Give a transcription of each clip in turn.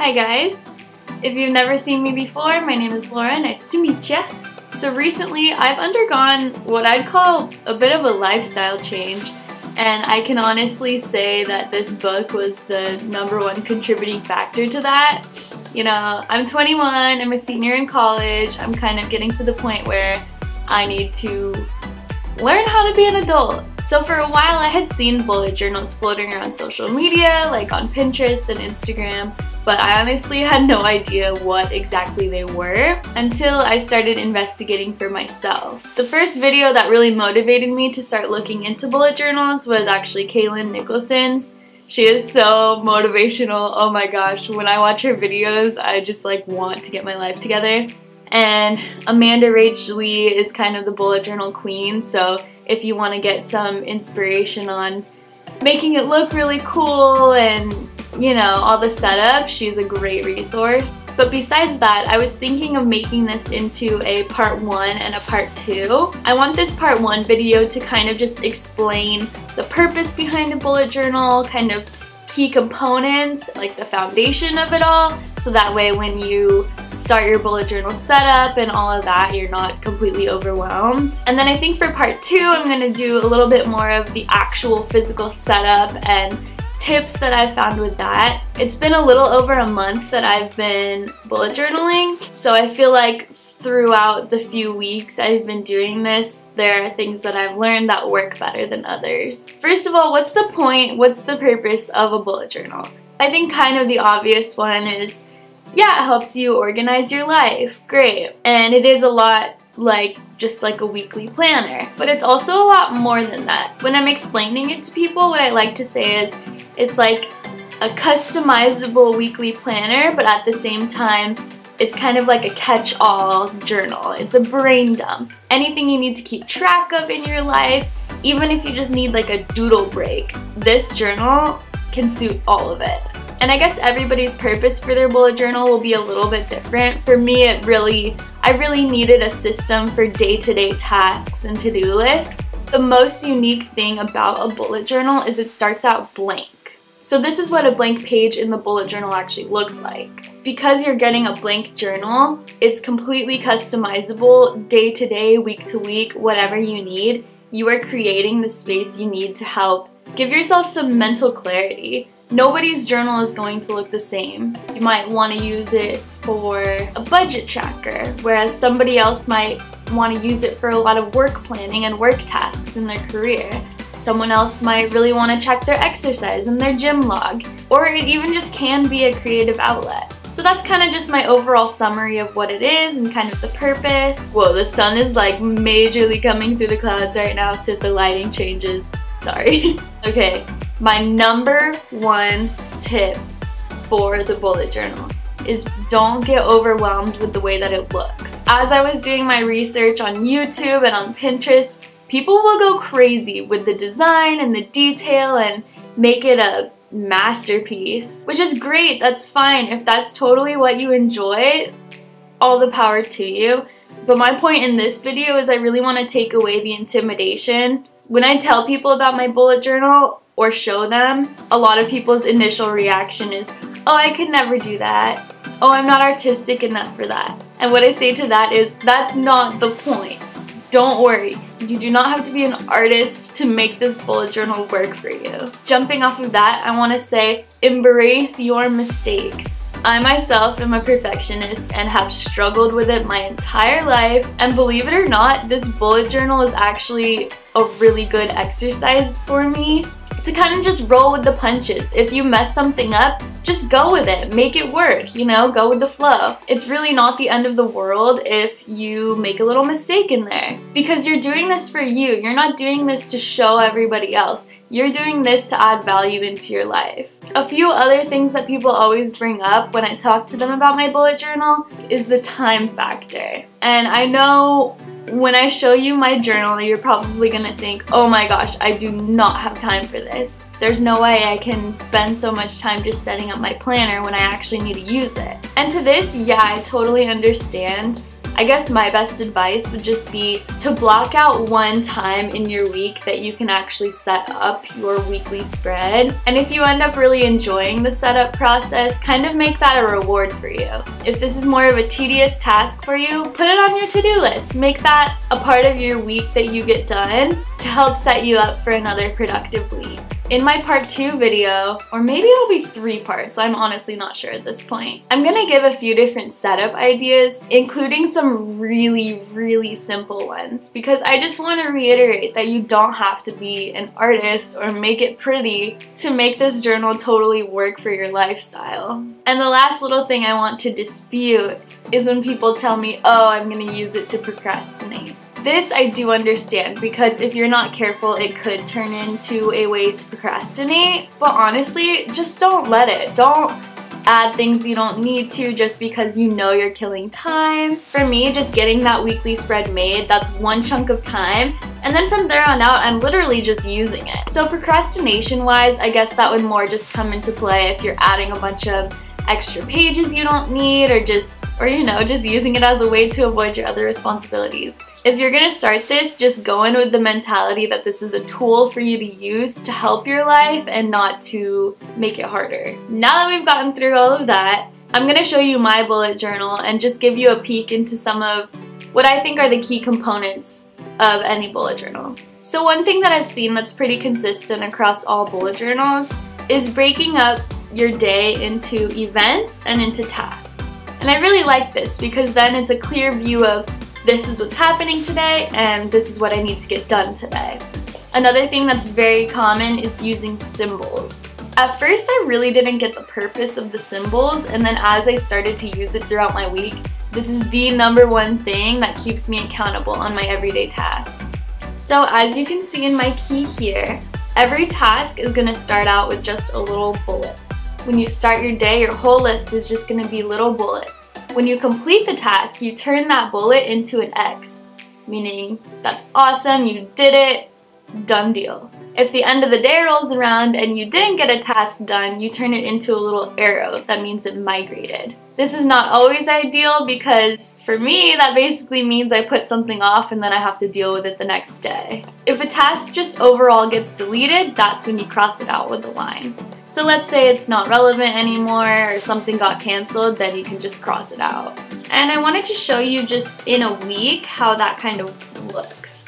Hi guys! If you've never seen me before, my name is Laura, nice to meet ya. So recently I've undergone what I'd call a bit of a lifestyle change, and I can honestly say that this book was the #1 contributing factor to that. You know, I'm 21, I'm a senior in college, I'm kind of getting to the point where I need to learn how to be an adult. So for a while I had seen bullet journals floating around social media, like on Pinterest and Instagram, but I honestly had no idea what exactly they were until I started investigating for myself. The first video that really motivated me to start looking into bullet journals was actually Kaylin Nicholson's. She is so motivational, oh my gosh, when I watch her videos I just like want to get my life together. And Amanda Rach Lee is kind of the bullet journal queen, so if you want to get some inspiration on making it look really cool and, you know, all the setup, she's a great resource. But besides that, I was thinking of making this into a part 1 and a part 2. I want this part 1 video to kind of just explain the purpose behind a bullet journal, kind of key components, like the foundation of it all, so that way when you start your bullet journal setup and all of that, you're not completely overwhelmed. And then I think for part 2, I'm going to do a little bit more of the actual physical setup and tips that I've found with that. It's been a little over a month that I've been bullet journaling, so I feel like throughout the few weeks I've been doing this, there are things that I've learned that work better than others. First of all, what's the point, what's the purpose of a bullet journal? I think kind of the obvious one is, yeah, it helps you organize your life, great. And it is a lot like just like a weekly planner, but it's also a lot more than that. When I'm explaining it to people, what I like to say is it's like a customizable weekly planner, but at the same time it's kind of like a catch-all journal. It's a brain dump. Anything you need to keep track of in your life, even if you just need like a doodle break, this journal can suit all of it. And I guess everybody's purpose for their bullet journal will be a little bit different. For me, I really needed a system for day-to-day tasks and to-do lists. The most unique thing about a bullet journal is it starts out blank. So this is what a blank page in the bullet journal actually looks like. Because you're getting a blank journal, it's completely customizable day to day, week to week, whatever you need. You are creating the space you need to help give yourself some mental clarity. Nobody's journal is going to look the same. You might want to use it for a budget tracker, whereas somebody else might want to use it for a lot of work planning and work tasks in their career. Someone else might really want to track their exercise and their gym log, or it even just can be a creative outlet. So that's kind of just my overall summary of what it is and kind of the purpose. Whoa, the sun is like majorly coming through the clouds right now, so if the lighting changes, sorry. Okay, my #1 tip for the bullet journal is don't get overwhelmed with the way that it looks. As I was doing my research on YouTube and on Pinterest, people will go crazy with the design and the detail and make it a masterpiece, which is great, that's fine. If that's totally what you enjoy, all the power to you. But my point in this video is I really want to take away the intimidation. When I tell people about my bullet journal or show them, a lot of people's initial reaction is, oh, I could never do that. Oh, I'm not artistic enough for that. And what I say to that is, that's not the point. Don't worry, you do not have to be an artist to make this bullet journal work for you. Jumping off of that, I want to say, embrace your mistakes. I myself am a perfectionist and have struggled with it my entire life, and believe it or not, this bullet journal is actually a really good exercise for me to kind of just roll with the punches. If you mess something up, just go with it, make it work, you know, go with the flow. It's really not the end of the world if you make a little mistake in there, because you're doing this for you. You're not doing this to show everybody else. You're doing this to add value into your life. A few other things that people always bring up when I talk to them about my bullet journal is the time factor. And I know when I show you my journal, you're probably gonna think, oh my gosh, I do not have time for this. There's no way I can spend so much time just setting up my planner when I actually need to use it. And to this, yeah, I totally understand, I guess my best advice would just be to block out one time in your week that you can actually set up your weekly spread. And if you end up really enjoying the setup process, kind of make that a reward for you. If this is more of a tedious task for you, put it on your to-do list. Make that a part of your week that you get done to help set you up for another productive week. In my part 2 video, or maybe it'll be 3 parts, I'm honestly not sure at this point, I'm gonna give a few different setup ideas, including some really simple ones, because I just want to reiterate that you don't have to be an artist or make it pretty to make this journal totally work for your lifestyle. And the last little thing I want to dispute is when people tell me, oh, I'm gonna use it to procrastinate. This I do understand, because if you're not careful, it could turn into a way to procrastinate. But honestly, just don't let it. Don't add things you don't need to just because you know you're killing time. For me, just getting that weekly spread made, that's one chunk of time. And then from there on out, I'm literally just using it. So procrastination-wise, I guess that would more just come into play if you're adding a bunch of extra pages you don't need, or you know, just using it as a way to avoid your other responsibilities. If you're gonna start this, just go in with the mentality that this is a tool for you to use to help your life and not to make it harder. Now that we've gotten through all of that, I'm gonna show you my bullet journal and just give you a peek into some of what I think are the key components of any bullet journal. So one thing that I've seen that's pretty consistent across all bullet journals is breaking up your day into events and into tasks. And I really like this because then it's a clear view of this is what's happening today and this is what I need to get done today. Another thing that's very common is using symbols. At first I really didn't get the purpose of the symbols, and then as I started to use it throughout my week, this is the #1 thing that keeps me accountable on my everyday tasks. So as you can see in my key here, every task is going to start out with just a little bullet. When you start your day, your whole list is just going to be little bullets. When you complete the task, you turn that bullet into an X, meaning that's awesome, you did it, done deal. If the end of the day rolls around and you didn't get a task done, you turn it into a little arrow. That means it migrated. This is not always ideal because for me, that basically means I put something off and then I have to deal with it the next day. If a task just overall gets deleted, that's when you cross it out with a line. So let's say it's not relevant anymore or something got canceled, then you can just cross it out. And I wanted to show you just in a week how that kind of looks.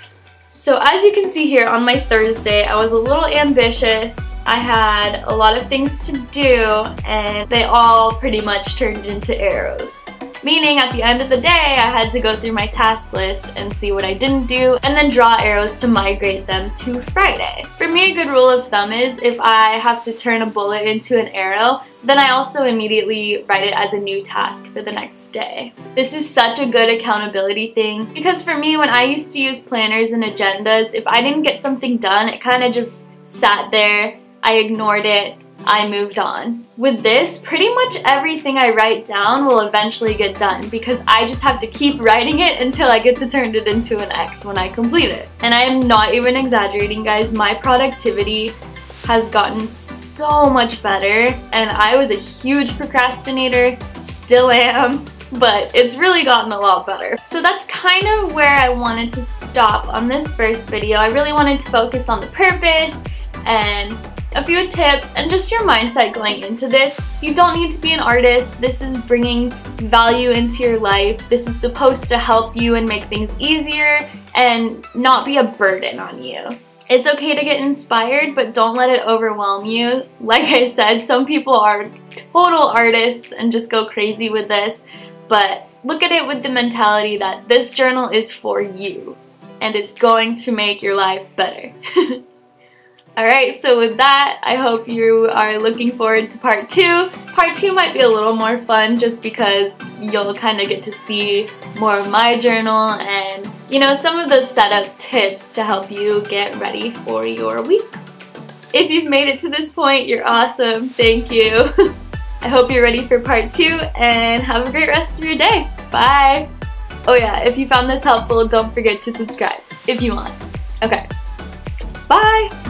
So as you can see here on my Thursday, I was a little ambitious. I had a lot of things to do and they all pretty much turned into arrows. Meaning at the end of the day, I had to go through my task list and see what I didn't do and then draw arrows to migrate them to Friday. For me, a good rule of thumb is if I have to turn a bullet into an arrow, then I also immediately write it as a new task for the next day. This is such a good accountability thing because for me, when I used to use planners and agendas, if I didn't get something done, it kind of just sat there, I ignored it, I moved on. With this, pretty much everything I write down will eventually get done because I just have to keep writing it until I get to turn it into an X when I complete it. And I am not even exaggerating, guys. My productivity has gotten so much better, and I was a huge procrastinator, still am, but it's really gotten a lot better. So that's kind of where I wanted to stop on this first video. I really wanted to focus on the purpose and a few tips and just your mindset going into this. You don't need to be an artist. This is bringing value into your life. This is supposed to help you and make things easier and not be a burden on you. It's okay to get inspired, but don't let it overwhelm you. Like I said, some people are total artists and just go crazy with this, but look at it with the mentality that this journal is for you and it's going to make your life better. Alright, so with that, I hope you are looking forward to part 2. Part 2 might be a little more fun just because you'll kind of get to see more of my journal and, you know, some of those setup tips to help you get ready for your week. If you've made it to this point, you're awesome. Thank you. I hope you're ready for part 2 and have a great rest of your day. Bye! Oh yeah, if you found this helpful, don't forget to subscribe if you want. Okay. Bye!